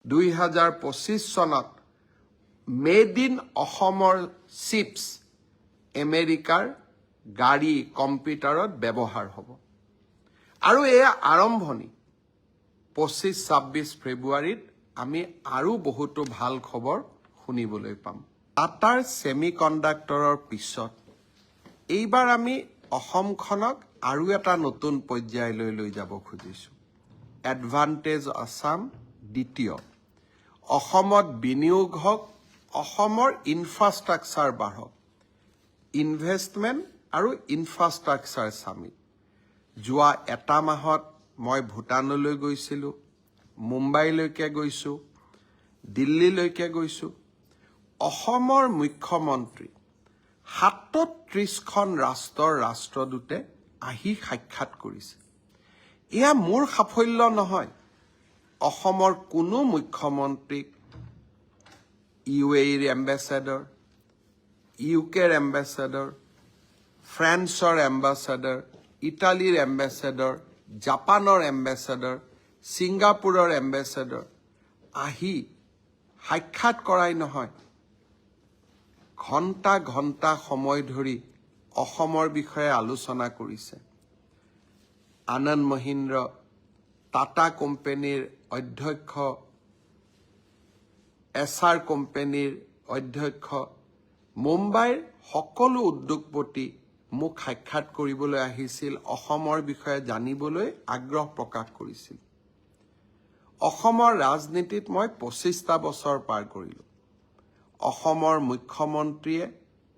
2025 চনত made in অসমৰ chips আমেৰিকাৰ গাড়ী কম্পিউটাৰত ব্যৱহাৰ হ'ব আৰু এয়া আৰম্ভণি 25-26 ফেব্ৰুৱাৰীত আমি আৰু বহুতো ভাল খবৰ শুনিবলৈ পাম টাটাৰ সেমিকণ্ডাক্টৰৰ পিছত এইবাৰ আমি অসমখনক আৰু এটা নতুন পৰ্যায়লৈ লৈ যাব খুজিছো এডভান্টেজ আসাম দ্বিতীয় অসমত বিনিয়োগ হওক অসমৰ ইনফ্ৰাষ্ট্ৰাকচাৰ বাঢ়ক ইনভেষ্টমেণ্ট আৰু ইনফ্ৰাষ্ট্ৰাকচাৰ সামিট যোৱা এটা মাহত মই ভূটানলৈ গৈছিলোঁ মুম্বাইলৈকে গৈছোঁ দিল্লীলৈকে গৈছোঁ অসমৰ মুখ্যমন্ত্ৰী 37খন ৰাষ্ট্ৰৰ ৰাষ্ট্ৰদূতে আহি সাক্ষাৎ কৰিছে এয়া মোৰ সাফল্য নহয় অসমৰ কোনো মুখ্যমন্ত্ৰীক UAEৰ এম্বেছাডৰ UKৰ এম্বেছাডৰ ফ্ৰান্সৰ এম্বেছাডৰ ইটালীৰ এম্বেছাডৰ জাপানৰ এম্বেছাডৰ ছিংগাপুৰৰ এম্বেছাডৰ আহি সাক্ষাৎ কৰাই নহয় ঘণ্টা ঘণ্টা সময় ধৰি অসমৰ বিষয়ে আলোচনা কৰিছে আনন্দ মহিন্দ্ৰ টাটা কোম্পানীৰ অধ্যক্ষ SR কোম্পানীৰ অধ্যক্ষ মুম্বাইৰ সকলো উদ্যোগপতি মোক সাক্ষাৎ কৰিবলৈ আহিছিল অসমৰ বিষয়ে জানিবলৈ আগ্ৰহ প্ৰকাশ কৰিছিল অসমৰ ৰাজনীতিত মই 25টা বছৰ পাৰ কৰিলোঁ অসমৰ মুখ্যমন্ত্ৰীয়ে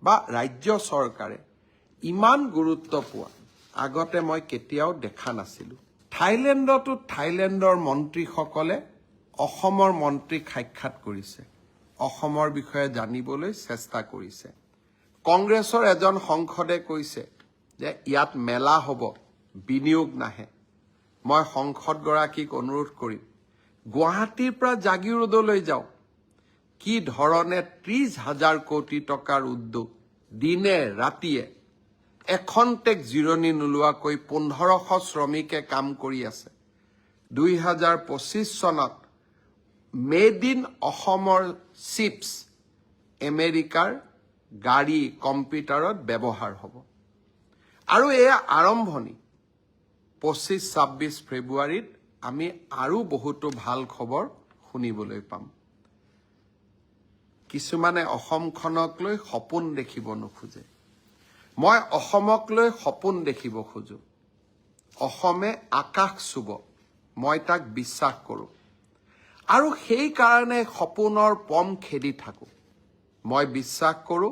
বা ৰাজ্য চৰকাৰে ইমান গুৰুত্ব পোৱা আগতে মই কেতিয়াও দেখা নাছিলোঁ থাইলেণ্ডতো থাইলেণ্ডৰ মন্ত্ৰীসকলে অসমৰ মন্ত্ৰীক সাক্ষাৎ কৰিছে অসমৰ বিষয়ে জানিবলৈ চেষ্টা কৰিছে কংগ্ৰেছৰ এজন সংসদে কৈছে যে ইয়াত মেলা হ'ব বিনিয়োগ নাহে মই সংসদগৰাকীক অনুৰোধ কৰিম গুৱাহাটীৰ পৰা জাগিৰোডলৈ যাওক কি ধৰণে 30,000 কোটি টকাৰ উদ্যোগ দিনে ৰাতিয়ে এখন্তেক জিৰণি নোলোৱাকৈ 1500 শ্ৰমিকে কাম কৰি আছে 2025 চনত মেড ইন অসমৰ চিপছ আমেৰিকাৰ গাড়ী কম্পিউটাৰত ব্যৱহাৰ হ'ব আৰু এয়া আৰম্ভণি 25-26 ফেব্ৰুৱাৰীত আমি আৰু বহুতো ভাল খবৰ শুনিবলৈ পাম কিছুমানে অসমখনক লৈ সপোন দেখিব নোখোজে মই অসমক লৈ সপোন দেখিব খোজো অসমে আকাশ চুব মই তাক বিশ্বাস কৰোঁ আৰু সেই কাৰণে সপোনৰ পম খেদি থাকোঁ মই বিশ্বাস কৰোঁ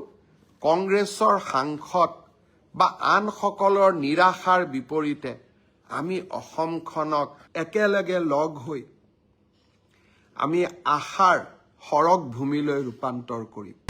কংগ্ৰেছৰ সাংসদ বা আনসকলৰ নিৰাশাৰ বিপৰীতে আমি অসমখনক একেলগে লগ হৈ আমি আশাৰ সৰগ ভূমিলৈ ৰূপান্তৰ কৰিম